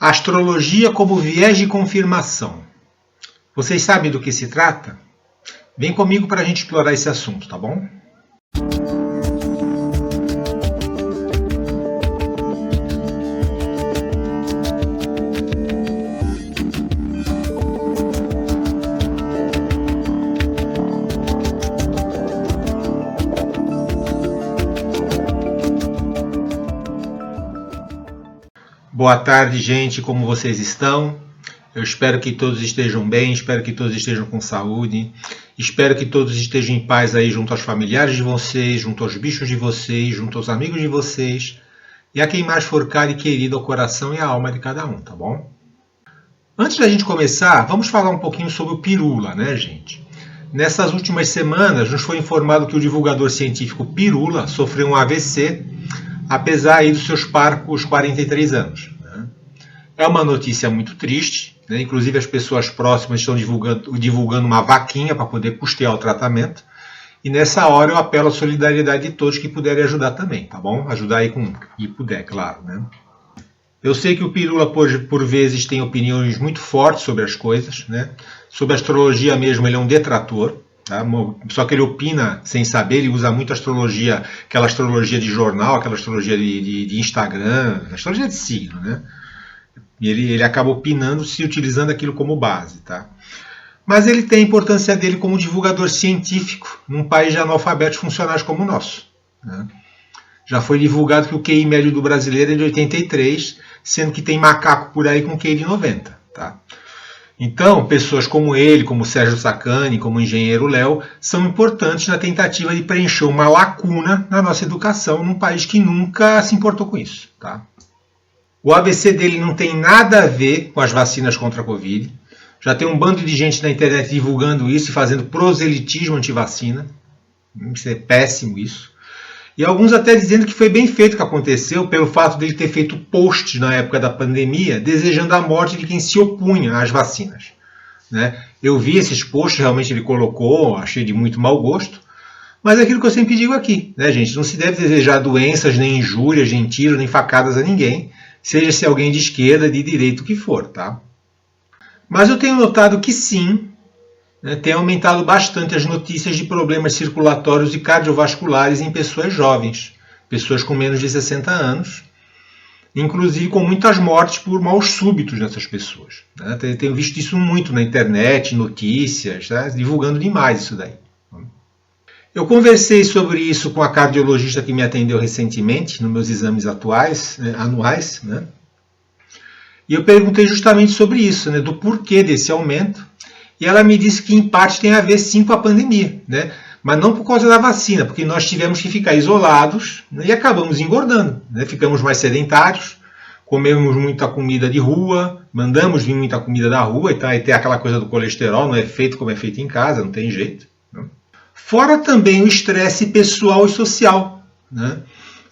Astrologia como viés de confirmação. Vocês sabem do que se trata? Vem comigo para a gente explorar esse assunto, tá bom? Boa tarde, gente, como vocês estão? Eu espero que todos estejam bem, espero que todos estejam com saúde, espero que todos estejam em paz aí junto aos familiares de vocês, junto aos bichos de vocês, junto aos amigos de vocês e a quem mais for caro e querido ao coração e à alma de cada um, tá bom? Antes da gente começar, vamos falar um pouquinho sobre o Pirula, né, gente? Nessas últimas semanas, nos foi informado que o divulgador científico Pirula sofreu um AVC, apesar aí dos seus parcos 43 anos. Né? É uma notícia muito triste, né? Inclusive as pessoas próximas estão divulgando uma vaquinha para poder custear o tratamento, e nessa hora eu apelo à solidariedade de todos que puderem ajudar também, tá bom? Ajudar aí com e puder, claro, né? Eu sei que o Pirula, por vezes, tem opiniões muito fortes sobre as coisas, né? Sobre a astrologia mesmo, ele é um detrator. Tá? Só que ele opina sem saber, ele usa muito astrologia, aquela astrologia de jornal, aquela astrologia de Instagram, astrologia de signo, né? E ele acaba opinando, se utilizando aquilo como base, tá? Mas ele tem a importância dele como divulgador científico num país de analfabetos funcionais como o nosso. Né? Já foi divulgado que o QI médio do brasileiro é de 83, sendo que tem macaco por aí com QI de 90, tá? Então, pessoas como ele, como Sérgio Sacani, como o engenheiro Léo, são importantes na tentativa de preencher uma lacuna na nossa educação num país que nunca se importou com isso. Tá? O AVC dele não tem nada a ver com as vacinas contra a Covid. Já tem um bando de gente na internet divulgando isso e fazendo proselitismo anti-vacina. Isso é péssimo isso. E alguns até dizendo que foi bem feito o que aconteceu pelo fato de ele ter feito posts na época da pandemia desejando a morte de quem se opunha às vacinas. Né? Eu vi esses posts, realmente ele colocou, achei de muito mau gosto, mas é aquilo que eu sempre digo aqui, né, gente? Não se deve desejar doenças, nem injúrias, nem tiros, nem facadas a ninguém, seja se alguém de esquerda, de direita, o que for. Tá? Mas eu tenho notado que sim, tem aumentado bastante as notícias de problemas circulatórios e cardiovasculares em pessoas jovens, pessoas com menos de 60 anos, inclusive com muitas mortes por maus súbitos nessas pessoas. Tenho visto isso muito na internet, notícias, divulgando demais isso daí. Eu conversei sobre isso com a cardiologista que me atendeu recentemente, nos meus exames anuais, né? E eu perguntei justamente sobre isso, do porquê desse aumento. E ela me disse que, em parte, tem a ver, sim, com a pandemia, né? Mas não por causa da vacina, porque nós tivemos que ficar isolados, né? E acabamos engordando, né? Ficamos mais sedentários, comemos muita comida de rua, mandamos vir muita comida da rua, e tem aquela coisa do colesterol, não é feito como é feito em casa, não tem jeito. Né? Fora também o estresse pessoal e social. Né?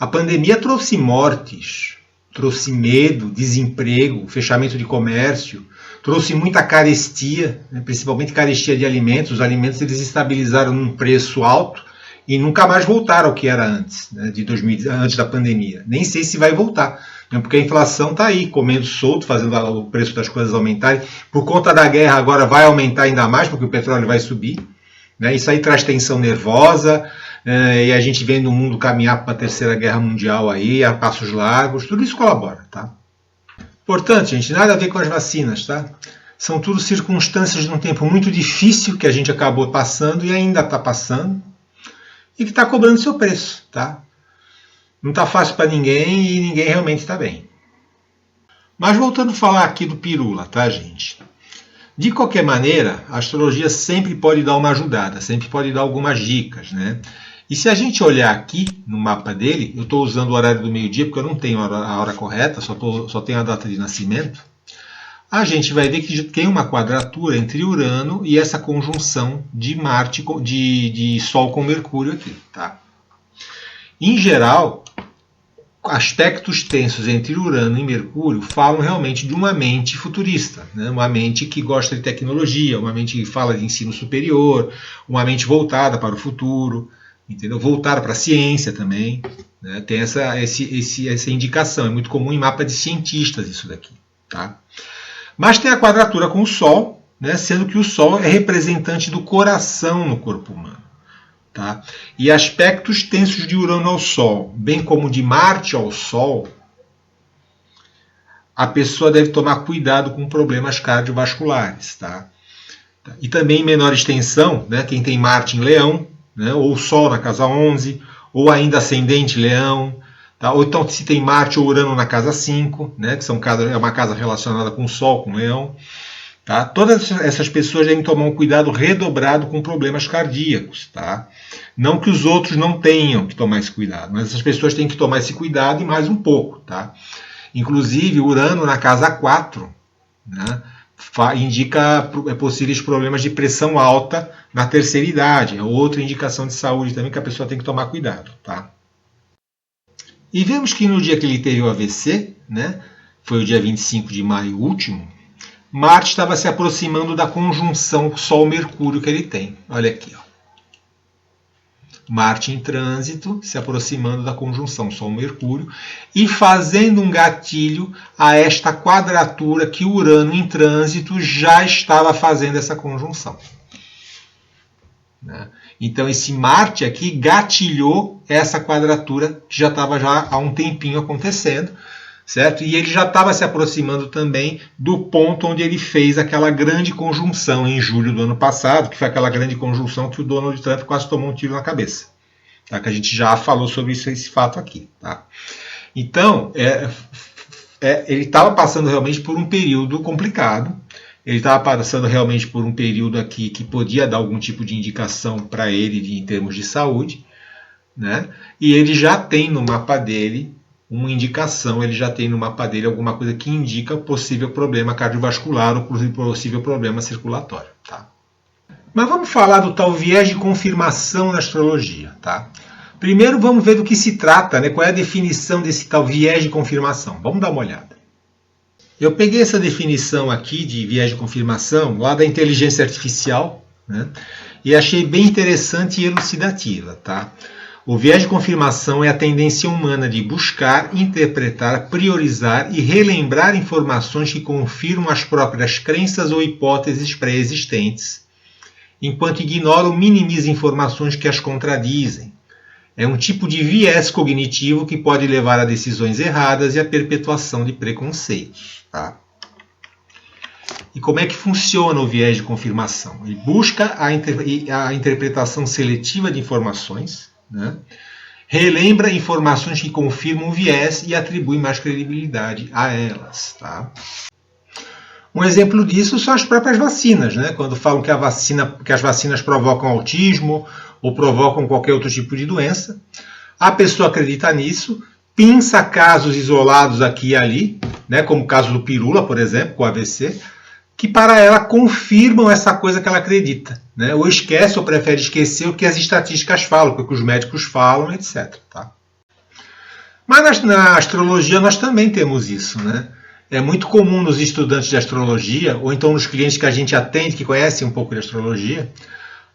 A pandemia trouxe mortes, trouxe medo, desemprego, fechamento de comércio, trouxe muita carestia, principalmente carestia de alimentos. Os alimentos eles estabilizaram num preço alto e nunca mais voltaram ao que era antes, antes da pandemia. Nem sei se vai voltar, porque a inflação está aí, comendo solto, fazendo o preço das coisas aumentarem. Por conta da guerra agora vai aumentar ainda mais, porque o petróleo vai subir. Isso aí traz tensão nervosa, e a gente vendo o mundo caminhar para a Terceira Guerra Mundial aí, a passos largos, tudo isso colabora, tá? Portanto, gente, nada a ver com as vacinas, tá? São tudo circunstâncias de um tempo muito difícil que a gente acabou passando e ainda está passando e que está cobrando seu preço, tá? Não está fácil para ninguém e ninguém realmente está bem. Mas voltando a falar aqui do Pirula, tá, gente? De qualquer maneira, a astrologia sempre pode dar uma ajudada, sempre pode dar algumas dicas, né? E se a gente olhar aqui no mapa dele, eu estou usando o horário do meio-dia porque eu não tenho a hora correta, só tenho a data de nascimento, a gente vai ver que tem uma quadratura entre Urano e essa conjunção de Marte, de Sol com Mercúrio aqui. Tá? Em geral, aspectos tensos entre Urano e Mercúrio falam realmente de uma mente futurista, né? Uma mente que gosta de tecnologia, uma mente que fala de ensino superior, uma mente voltada para o futuro, entendeu? Voltar para a ciência também, né? Tem essa indicação, é muito comum em mapa de cientistas isso daqui. tá? Mas tem a quadratura com o Sol, né, sendo que o Sol é representante do coração no corpo humano. Tá? E aspectos tensos de Urano ao Sol, bem como de Marte ao Sol, a pessoa deve tomar cuidado com problemas cardiovasculares. Tá? E também em menor extensão, né, quem tem Marte em Leão, né, ou Sol na casa 11, ou ainda ascendente Leão, tá? Ou então se tem Marte ou Urano na casa 5, né, que é uma casa relacionada com o Sol, com Leão. Tá? Todas essas pessoas devem tomar um cuidado redobrado com problemas cardíacos. Tá? Não que os outros não tenham que tomar esse cuidado, mas essas pessoas têm que tomar esse cuidado e mais um pouco. Tá? Inclusive, Urano na casa 4, né, indica possíveis problemas de pressão alta na terceira idade. É outra indicação de saúde também que a pessoa tem que tomar cuidado. Tá? E vemos que no dia que ele teve o AVC, né, foi o dia 25 de maio último, Marte estava se aproximando da conjunção Sol-Mercúrio que ele tem. Olha aqui, ó. Marte em trânsito, se aproximando da conjunção Sol-Mercúrio e fazendo um gatilho a esta quadratura que Urano em trânsito já estava fazendo essa conjunção. Né? Então esse Marte aqui gatilhou essa quadratura que já estava há um tempinho acontecendo. Certo? E ele já estava se aproximando também do ponto onde ele fez aquela grande conjunção em julho do ano passado, que foi aquela grande conjunção que o Donald Trump quase tomou um tiro na cabeça. Tá? Que a gente já falou sobre esse fato aqui. Tá? Então, ele estava passando realmente por um período complicado. Ele estava passando realmente por um período aqui que podia dar algum tipo de indicação para ele em termos de saúde. Né? E ele já tem no mapa dele uma indicação, ele já tem no mapa dele alguma coisa que indica possível problema cardiovascular ou possível problema circulatório. Tá? Mas vamos falar do tal viés de confirmação na astrologia. Tá? Primeiro vamos ver do que se trata, né? Qual é a definição desse tal viés de confirmação. Vamos dar uma olhada. Eu peguei essa definição aqui de viés de confirmação lá da inteligência artificial, né? E achei bem interessante e elucidativa. Tá? O viés de confirmação é a tendência humana de buscar, interpretar, priorizar e relembrar informações que confirmam as próprias crenças ou hipóteses pré-existentes, enquanto ignora ou minimiza informações que as contradizem. É um tipo de viés cognitivo que pode levar a decisões erradas e à perpetuação de preconceitos. Tá? E como é que funciona o viés de confirmação? Ele busca a interpretação seletiva de informações, né? Relembra informações que confirmam o viés e atribui mais credibilidade a elas. Tá? Um exemplo disso são as próprias vacinas, né? Quando falam que as vacinas provocam autismo ou provocam qualquer outro tipo de doença, a pessoa acredita nisso, pinça casos isolados aqui e ali, né? Como o caso do Pirula, por exemplo, com o AVC, que para ela confirmam essa coisa que ela acredita. Né? Ou esquece ou prefere esquecer o que as estatísticas falam, o que os médicos falam, etc. Tá? Mas na astrologia nós também temos isso. Né? É muito comum nos estudantes de astrologia, ou então nos clientes que a gente atende, que conhecem um pouco de astrologia,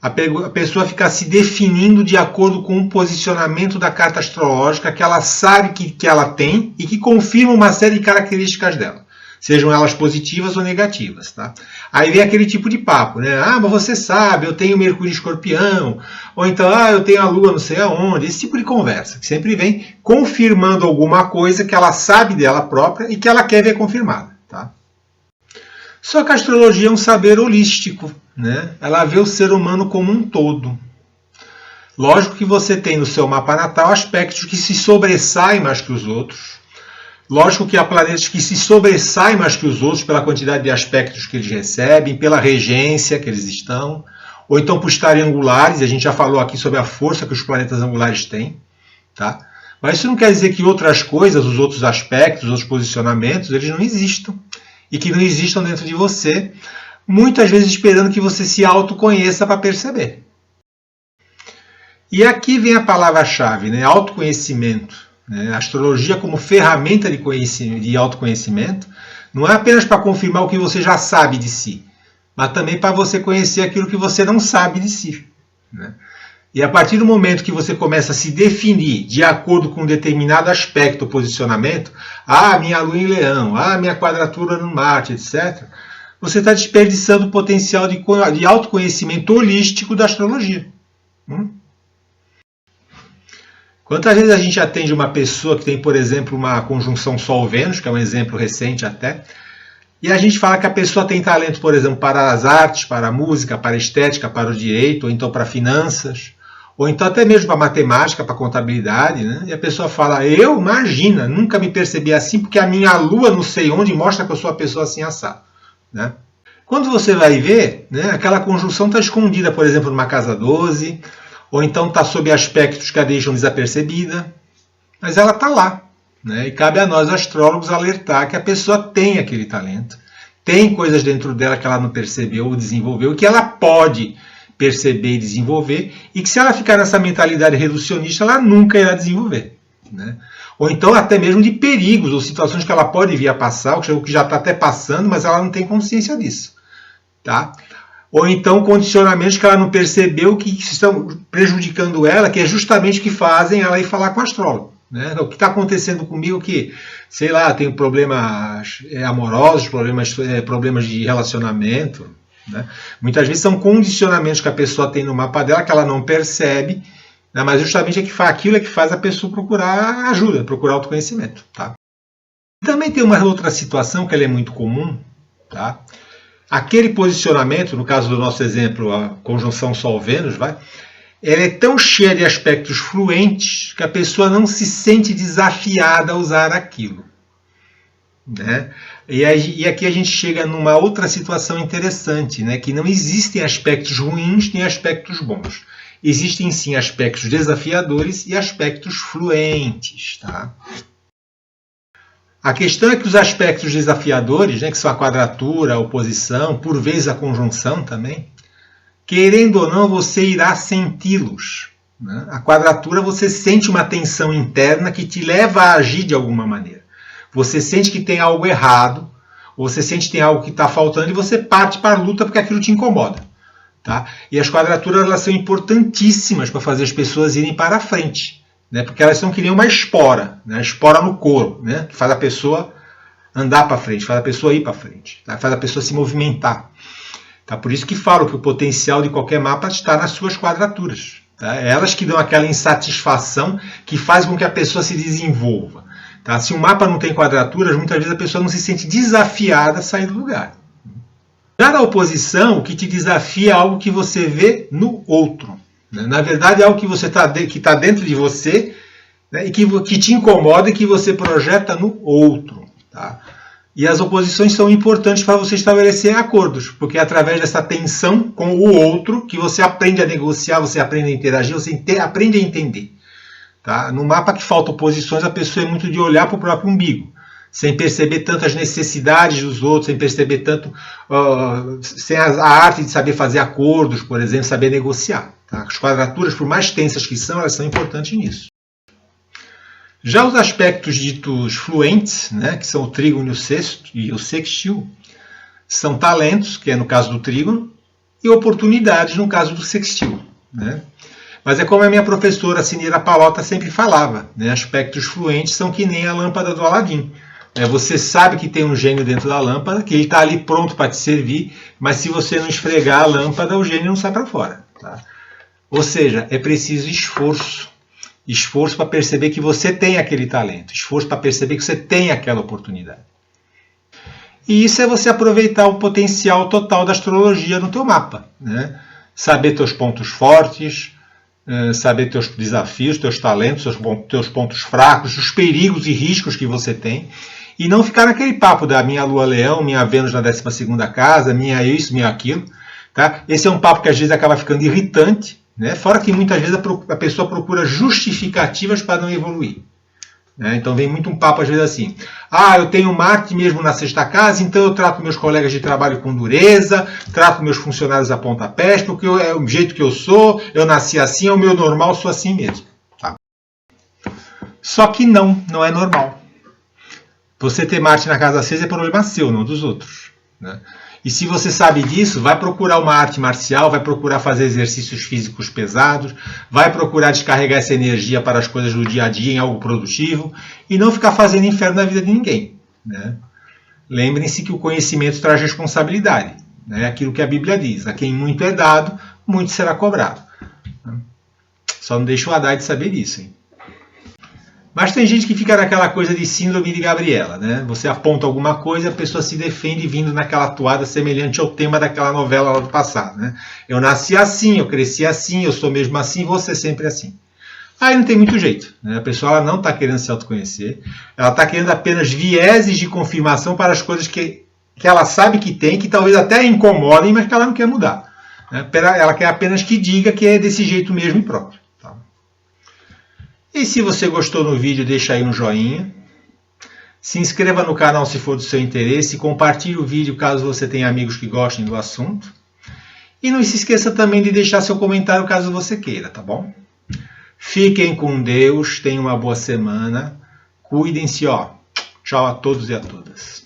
a pessoa ficar se definindo de acordo com o posicionamento da carta astrológica que ela sabe que ela tem e que confirma uma série de características dela. Sejam elas positivas ou negativas. Tá? Aí vem aquele tipo de papo, né? Ah, mas você sabe, eu tenho Mercúrio em Escorpião, ou então, eu tenho a Lua não sei aonde, esse tipo de conversa, que sempre vem confirmando alguma coisa que ela sabe dela própria e que ela quer ver confirmada. Tá? Só que a astrologia é um saber holístico, né? Ela vê o ser humano como um todo. Lógico que você tem no seu mapa natal aspectos que se sobressaem mais que os outros. Lógico que há planetas que se sobressaem mais que os outros pela quantidade de aspectos que eles recebem, pela regência que eles estão, ou então por estarem angulares, e a gente já falou aqui sobre a força que os planetas angulares têm. Tá? Mas isso não quer dizer que outras coisas, os outros aspectos, os outros posicionamentos, eles não existam. E que não existam dentro de você, muitas vezes esperando que você se autoconheça para perceber. E aqui vem a palavra-chave, né? Autoconhecimento. A astrologia como ferramenta de autoconhecimento não é apenas para confirmar o que você já sabe de si, mas também para você conhecer aquilo que você não sabe de si. Né? E a partir do momento que você começa a se definir de acordo com um determinado aspecto ou posicionamento, minha lua em leão, minha quadratura no Marte, etc., você está desperdiçando o potencial de autoconhecimento holístico da astrologia. Quantas vezes a gente atende uma pessoa que tem, por exemplo, uma conjunção Sol-Vênus, que é um exemplo recente até, e a gente fala que a pessoa tem talento, por exemplo, para as artes, para a música, para a estética, para o direito, ou então para finanças, ou então até mesmo para a matemática, para a contabilidade, né? E a pessoa fala, imagina, nunca me percebi assim, porque a minha lua não sei onde mostra que eu sou a pessoa assim assado, né? Quando você vai ver, né, aquela conjunção está escondida, por exemplo, numa casa 12, ou então está sob aspectos que a deixam desapercebida, mas ela está lá. Né? E cabe a nós, astrólogos, alertar que a pessoa tem aquele talento, tem coisas dentro dela que ela não percebeu ou desenvolveu, que ela pode perceber e desenvolver, e que se ela ficar nessa mentalidade reducionista, ela nunca irá desenvolver. Né? Ou então até mesmo de perigos ou situações que ela pode vir a passar, ou que já está até passando, mas ela não tem consciência disso. Tá? Ou então condicionamentos que ela não percebeu que estão prejudicando ela, que é justamente o que fazem ela ir falar com o astrólogo. Né? O que está acontecendo comigo que, sei lá, tenho problemas amorosos, problemas de relacionamento. Né? Muitas vezes são condicionamentos que a pessoa tem no mapa dela que ela não percebe, né? Mas justamente aquilo é que faz a pessoa procurar ajuda, procurar autoconhecimento. Tá? Também tem uma outra situação que ela é muito comum. Tá? Aquele posicionamento, no caso do nosso exemplo, a conjunção Sol-Vênus, ela é tão cheia de aspectos fluentes que a pessoa não se sente desafiada a usar aquilo. Né? E aqui a gente chega numa outra situação interessante, né? Que não existem aspectos ruins nem aspectos bons. Existem sim aspectos desafiadores e aspectos fluentes. Tá? A questão é que os aspectos desafiadores, né, que são a quadratura, a oposição, por vezes a conjunção também, querendo ou não, você irá senti-los. Né? A quadratura, você sente uma tensão interna que te leva a agir de alguma maneira. Você sente que tem algo errado, você sente que tem algo que está faltando e você parte para a luta porque aquilo te incomoda. Tá? E as quadraturas elas são importantíssimas para fazer as pessoas irem para a frente. Né? Porque elas são que nem uma espora, né? Espora no couro, né? Que faz a pessoa andar para frente, faz a pessoa ir para frente, tá? Faz a pessoa se movimentar. Tá? Por isso que falo que o potencial de qualquer mapa está nas suas quadraturas. Tá? É elas que dão aquela insatisfação que faz com que a pessoa se desenvolva. Tá? Se um mapa não tem quadraturas, muitas vezes a pessoa não se sente desafiada a sair do lugar. Já na oposição, o que te desafia é algo que você vê no outro. Na verdade, é algo que você que está dentro de você, né, e que te incomoda e que você projeta no outro. Tá? E as oposições são importantes para você estabelecer acordos, porque é através dessa tensão com o outro que você aprende a negociar, você aprende a interagir, você aprende a entender. Tá? No mapa que falta oposições, a pessoa é muito de olhar para o próprio umbigo, sem perceber tanto as necessidades dos outros, sem perceber tanto sem a arte de saber fazer acordos, por exemplo, saber negociar. Tá? As quadraturas, por mais tensas que são, elas são importantes nisso. Já os aspectos ditos fluentes, né, que são o trígono e o sextil, são talentos, que é no caso do trígono, e oportunidades, no caso do sextil. Né? Mas é como a minha professora Cineira Palota sempre falava, né? Aspectos fluentes são que nem a lâmpada do Aladim. Você sabe que tem um gênio dentro da lâmpada, que ele está ali pronto para te servir, mas se você não esfregar a lâmpada, o gênio não sai para fora. Tá? Ou seja, é preciso esforço. Esforço para perceber que você tem aquele talento. Esforço para perceber que você tem aquela oportunidade. E isso é você aproveitar o potencial total da astrologia no teu mapa. Né? Saber teus pontos fortes, saber teus desafios, teus talentos, teus pontos fracos, os perigos e riscos que você tem. E não ficar naquele papo da minha Lua Leão, minha Vênus na 12ª casa, minha isso, minha aquilo. Tá? Esse é um papo que às vezes acaba ficando irritante, né? Fora que muitas vezes a pessoa procura justificativas para não evoluir. Né? Então vem muito um papo às vezes assim, eu tenho Marte mesmo na 6ª casa, então eu trato meus colegas de trabalho com dureza, trato meus funcionários a pontapés, porque é o jeito que eu sou, eu nasci assim, é o meu normal, sou assim mesmo. Tá? Só que não é normal. Você ter Marte na casa 6 é problema seu, não dos outros. Né? E se você sabe disso, vai procurar uma arte marcial, vai procurar fazer exercícios físicos pesados, vai procurar descarregar essa energia para as coisas do dia a dia em algo produtivo e não ficar fazendo inferno na vida de ninguém, né? Lembrem-se que o conhecimento traz responsabilidade, né? Aquilo que a Bíblia diz: a quem muito é dado, muito será cobrado. Só não deixa o Haddad saber disso, hein? Mas tem gente que fica naquela coisa de síndrome de Gabriela, né? Você aponta alguma coisa e a pessoa se defende vindo naquela toada semelhante ao tema daquela novela lá do passado, né? Eu nasci assim, eu cresci assim, eu sou mesmo assim, vou ser sempre assim. Aí não tem muito jeito, né? A pessoa ela não está querendo se autoconhecer, ela está querendo apenas vieses de confirmação para as coisas que ela sabe que tem, que talvez até a incomodem, mas que ela não quer mudar, né? Ela quer apenas que diga que é desse jeito mesmo e pronto. Tá? E se você gostou do vídeo, deixa aí um joinha. Se inscreva no canal se for do seu interesse. Compartilhe o vídeo caso você tenha amigos que gostem do assunto. E não se esqueça também de deixar seu comentário caso você queira, tá bom? Fiquem com Deus, tenham uma boa semana. Cuidem-se, ó. Tchau a todos e a todas.